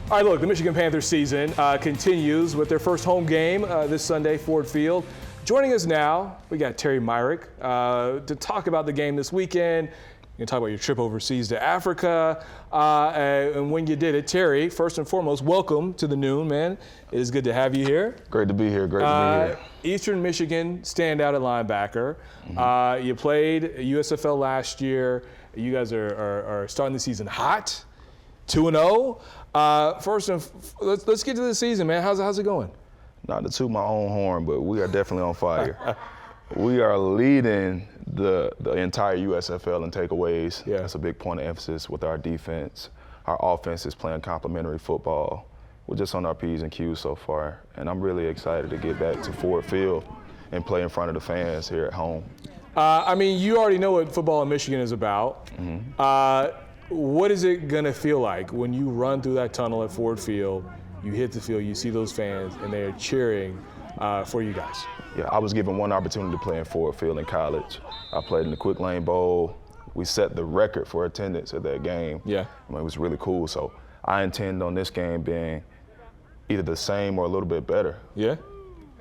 All right, look, the Michigan Panthers season continues with their first home game this Sunday, Ford Field. Joining us now, we got Terry Myrick to talk about the game this weekend. You can talk about your trip overseas to Africa and when you did it. Terry, first and foremost, welcome to the Noon, man. It is good to have you here. Great to be here. Great to be here. Eastern Michigan standout at linebacker. You played USFL last year. You guys are starting the season hot, 2-0. First, let's get to the season, man. How's it going? Not to toot my own horn, but we are definitely on fire. We are leading the entire USFL in takeaways. Yeah. That's a big point of emphasis with our defense. Our offense is playing complementary football. We're just on our P's and Q's so far, and I'm really excited to get back to Ford Field and play in front of the fans here at home. I mean, you already know what football in Michigan is about. What is it going to feel like when you run through that tunnel at Ford Field, you hit the field, you see those fans, and they're cheering for you guys? Yeah, I was given one opportunity to play in Ford Field in college. I played in the Quick Lane Bowl. We set the record for attendance at that game. Yeah. I mean, it was really cool. So I intend on this game being either the same or a little bit better. Yeah?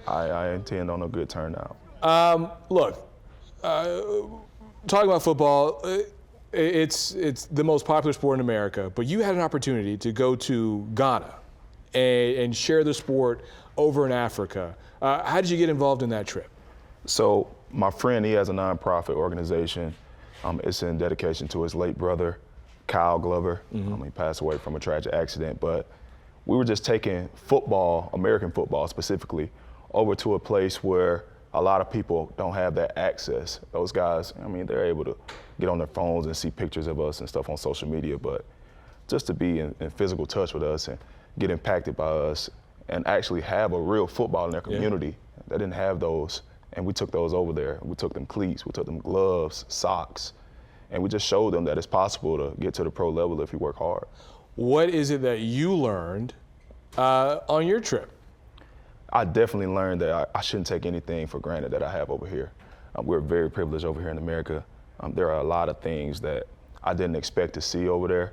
I intend on a good turnout. Look, talking about football, it's the most popular sport in America, but you had an opportunity to go to Ghana and share the sport over in Africa. How did you get involved in that trip? So my friend, he has a nonprofit organization. It's in dedication to his late brother, Kyle Glover. He passed away from a tragic accident, but we were just taking football, American football specifically, over to a place where a lot of people don't have that access. Those guys, I mean, they're able to get on their phones and see pictures of us and stuff on social media, but just to be in physical touch with us and get impacted by us and actually have a real football in their community. They didn't have those, and we took those over there. We took them cleats, we took them gloves, socks, and we just showed them that it's possible to get to the pro level if you work hard. What is it that you learned on your trip? I definitely learned that I shouldn't take anything for granted that I have over here. We're very privileged over here in America. There are a lot of things that I didn't expect to see over there.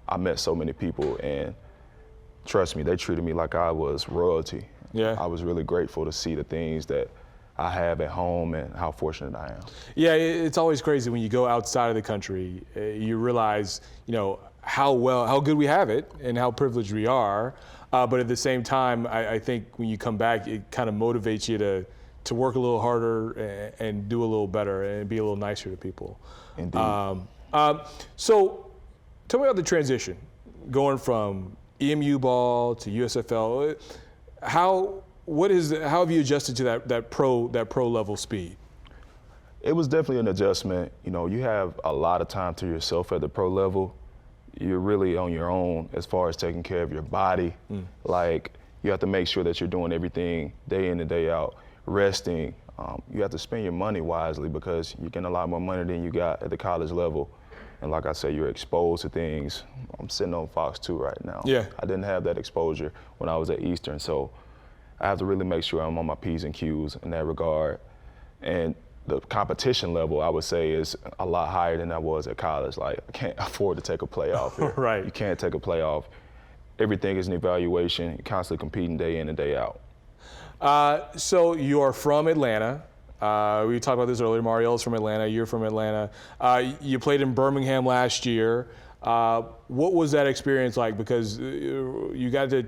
I met so many people, and trust me, they treated me like I was royalty. Yeah. I was really grateful to see the things that I have at home and how fortunate I am. Yeah, it's always crazy when you go outside of the country, you realize, how good we have it and how privileged we are. But at the same time, I think when you come back, it kind of motivates you to work a little harder and do a little better and be a little nicer to people. Indeed. So tell me about the transition, going from EMU ball to USFL. How have you adjusted to that pro level speed? It was definitely an adjustment. You have a lot of time to yourself at the pro level. You're really on your own as far as taking care of your body. Like, you have to make sure that you're doing everything day in and day out, resting. You have to spend your money wisely because you're getting a lot more money than you got at the college level. And like I said, you're exposed to things. I'm sitting on Fox 2 right now. Yeah. I didn't have that exposure when I was at Eastern, so I have to really make sure I'm on my P's and Q's in that regard. And the competition level, I would say, is a lot higher than I was at college. Like, I can't afford to take a playoff here. Right. You can't take a playoff. Everything is an evaluation. You're constantly competing day in and day out. So you are from Atlanta. We talked about this earlier. Mariel's from Atlanta. You're from Atlanta. You played in Birmingham last year. What was that experience like? Because you got to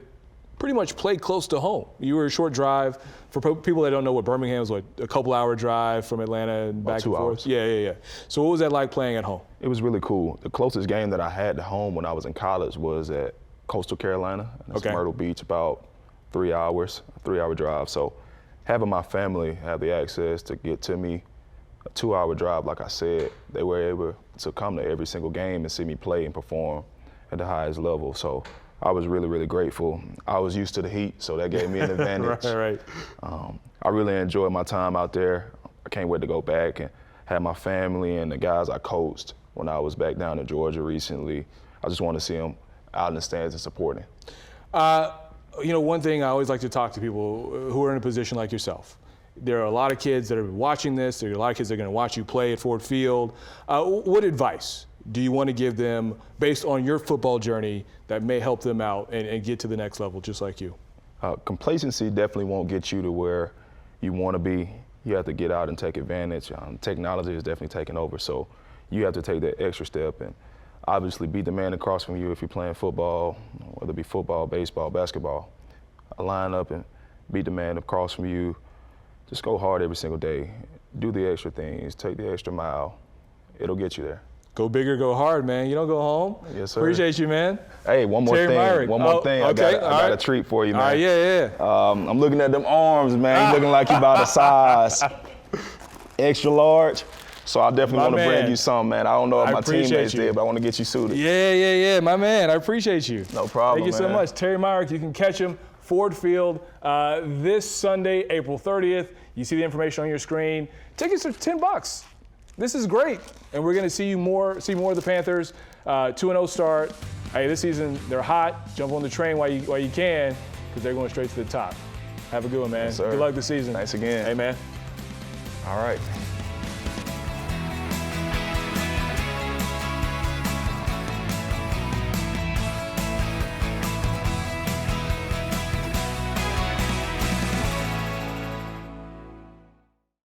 pretty much play close to home. You were a short drive. For people that don't know what Birmingham is, like a couple-hour drive from Atlanta and back and forth. Yeah. So what was that like playing at home? It was really cool. The closest game that I had to home when I was in college was at Coastal Carolina. That's Myrtle Beach, about 3 hours, a 3-hour drive. So having my family have the access to get to me, a 2-hour drive, like I said, they were able to come to every single game and see me play and perform at the highest level. So I was really, really grateful. I was used to the heat, so that gave me an advantage. Right. I really enjoyed my time out there. I can't wait to go back and have my family and the guys I coached when I was back down in Georgia recently. I just want to see them out in the stands and supporting. One thing I always like to talk to people who are in a position like yourself. There are a lot of kids that are watching this. There are a lot of kids that are going to watch you play at Ford Field. What advice do you want to give them based on your football journey that may help them out and get to the next level just like you? Complacency definitely won't get you to where you want to be. You have to get out and take advantage. Technology is definitely taking over, so you have to take that extra step and obviously beat the man across from you if you're playing football, whether it be football, baseball, basketball. Line up and beat the man across from you. Just go hard every single day. Do the extra things. Take the extra mile. It'll get you there. Go big or go hard, man. You don't go home. Yes, sir. Appreciate you, man. Hey, one more Terry thing. Myrick. One more thing. Okay. I got a treat for you, man. All right, yeah. I'm looking at them arms, man. You looking like you about a size extra large. So I definitely want to bring you some, man. I don't know if my teammates did, but I want to get you suited. Yeah, my man. I appreciate you. No problem, Thank you so much. Terry Myrick, you can catch him Ford Field this Sunday, April 30th. You see the information on your screen. Tickets are $10. This is great, and we're going to see more of the Panthers. 2-0 start. Hey, this season they're hot. Jump on the train while you can, because they're going straight to the top. Have a good one, man. Yes, sir. Good luck this season. Thanks again. Hey, man. All right.